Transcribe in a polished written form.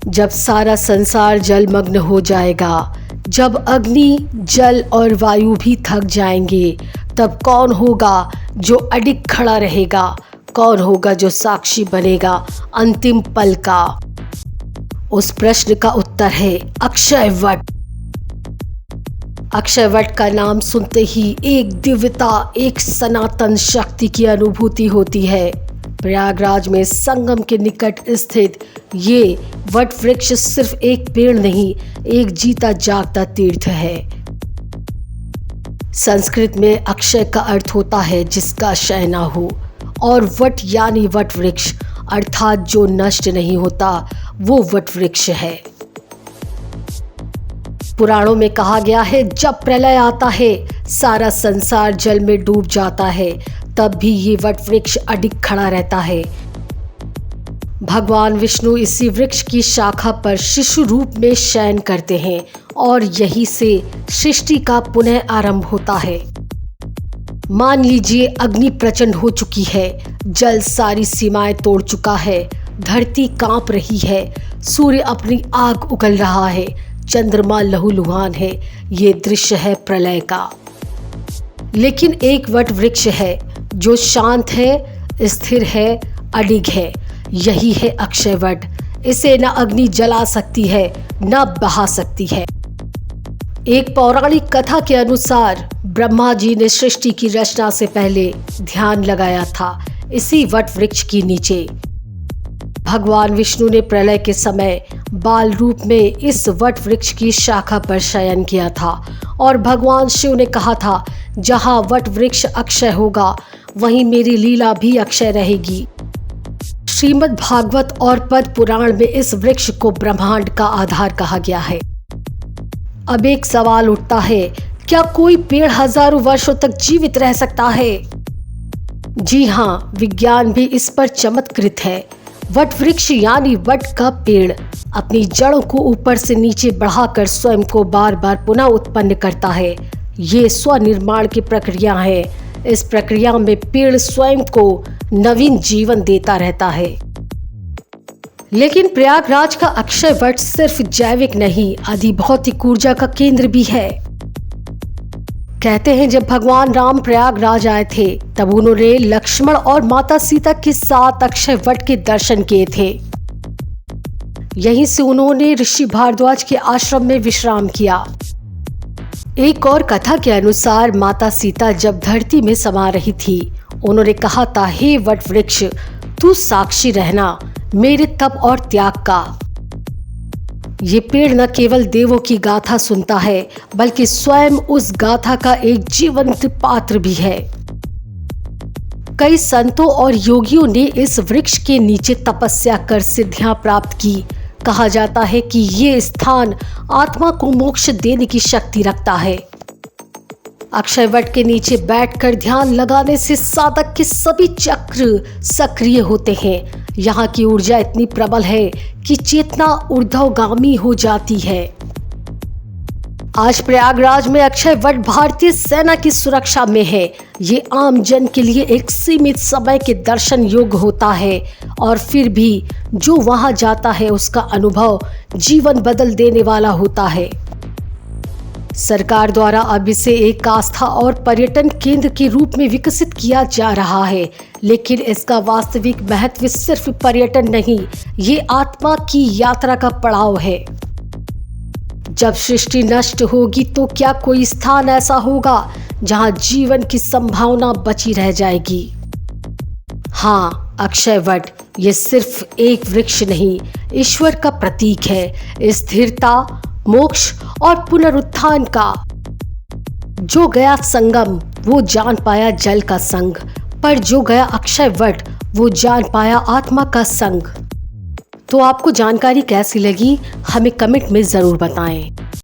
जब सारा संसार जलमग्न हो जाएगा, जब अग्नि, जल और वायु भी थक जाएंगे, तब कौन होगा जो अडिग खड़ा रहेगा? कौन होगा जो साक्षी बनेगा अंतिम पल का? उस प्रश्न का उत्तर है अक्षय वट। अक्षय वट का नाम सुनते ही एक दिव्यता, एक सनातन शक्ति की अनुभूति होती है। प्रयागराज में संगम के निकट स्थित ये वट वृक्ष सिर्फ एक पेड़ नहीं, एक जीता जागता तीर्थ है। संस्कृत में अक्षय का अर्थ होता है जिसका क्षय ना हो, और वट यानी वट वृक्ष अर्थात जो नष्ट नहीं होता, वो वट वृक्ष है। पुराणों में कहा गया है, जब प्रलय आता है, सारा संसार जल में डूब जाता है, तब भी ये वट वृक्ष अडिग खड़ा रहता है। भगवान विष्णु इसी वृक्ष की शाखा पर शिशु रूप में शयन करते हैं और यहीं से सृष्टि का पुनः आरंभ होता है। मान लीजिए अग्नि प्रचंड हो चुकी है, जल सारी सीमाएं तोड़ चुका है, धरती कांप रही है, सूर्य अपनी आग उगल रहा है, चंद्रमा लहूलुहान है। ये दृश्य है प्रलय का। लेकिन एक वट वृक्ष है जो शांत है, स्थिर है, अडिग है। यही है अक्षय वट। इसे न अग्नि जला सकती है, न बहा सकती है। एक पौराणिक कथा के अनुसार ब्रह्मा जी ने सृष्टि की रचना से पहले ध्यान लगाया था इसी वट वृक्ष के नीचे। भगवान विष्णु ने प्रलय के समय बाल रूप में इस वट वृक्ष की शाखा पर शयन किया था और भगवान शिव ने कहा था, जहां वट वृक्ष अक्षय होगा, वहीं मेरी लीला भी अक्षय रहेगी। श्रीमद् भागवत और पद्म पुराण में इस वृक्ष को ब्रह्मांड का आधार कहा गया है। अब एक सवाल उठता है, क्या कोई पेड़ हजारों वर्षों तक जीवित रह सकता है? जी हाँ, विज्ञान भी इस पर चमत्कृत है। वट वृक्ष यानी वट का पेड़ अपनी जड़ों को ऊपर से नीचे बढ़ाकर स्वयं को बार बार पुनः उत्पन्न करता है। ये स्वनिर्माण की प्रक्रिया है। इस प्रक्रिया में पेड़ स्वयं को नवीन जीवन देता रहता है। लेकिन प्रयागराज का अक्षय वट सिर्फ जैविक नहीं, अधिभौतिक ऊर्जा का केंद्र भी है। कहते हैं, जब भगवान राम प्रयागराज आए थे, तब उन्होंने लक्ष्मण और माता सीता के साथ अक्षय वट के दर्शन किए थे। यहीं से उन्होंने ऋषि भारद्वाज के आश्रम में विश्राम किया। एक और कथा के अनुसार माता सीता जब धरती में समा रही थी, उन्होंने कहा था, हे वट वृक्ष, तू साक्षी रहना मेरे तप और त्याग का। ये पेड़ न केवल देवों की गाथा सुनता है, बल्कि स्वयं उस गाथा का एक जीवंत पात्र भी है। कई संतों और योगियों ने इस वृक्ष के नीचे तपस्या कर सिद्धियां प्राप्त की। कहा जाता है कि ये स्थान आत्मा को मोक्ष देने की शक्ति रखता है। अक्षय वट के नीचे बैठकर ध्यान लगाने से साधक के सभी चक्र सक्रिय होते हैं। यहाँ की ऊर्जा इतनी प्रबल है कि चेतना ऊर्ध्वगामी हो जाती है। आज प्रयागराज में अक्षय वट भारतीय सेना की सुरक्षा में है। ये आम जन के लिए एक सीमित समय के दर्शन योग्य होता है, और फिर भी जो वहां जाता है उसका अनुभव जीवन बदल देने वाला होता है। सरकार द्वारा अब इसे एक आस्था और पर्यटन केंद्र के रूप में विकसित किया जा रहा है, लेकिन इसका वास्तविक महत्व सिर्फ पर्यटन नहीं, ये आत्मा की यात्रा का पड़ाव है। जब सृष्टि नष्ट होगी तो क्या कोई स्थान ऐसा होगा जहां जीवन की संभावना बची रह जाएगी? हाँ, अक्षय वट ये सिर्फ एक वृक्ष नहीं, ईश्वर का प्रतीक है, स्थिरता, मोक्ष और पुनरुत्थान का। जो गया संगम वो जान पाया जल का संग, पर जो गया अक्षय वट वो जान पाया आत्मा का संग। तो आपको जानकारी कैसी लगी, हमें कमेंट में जरूर बताएं।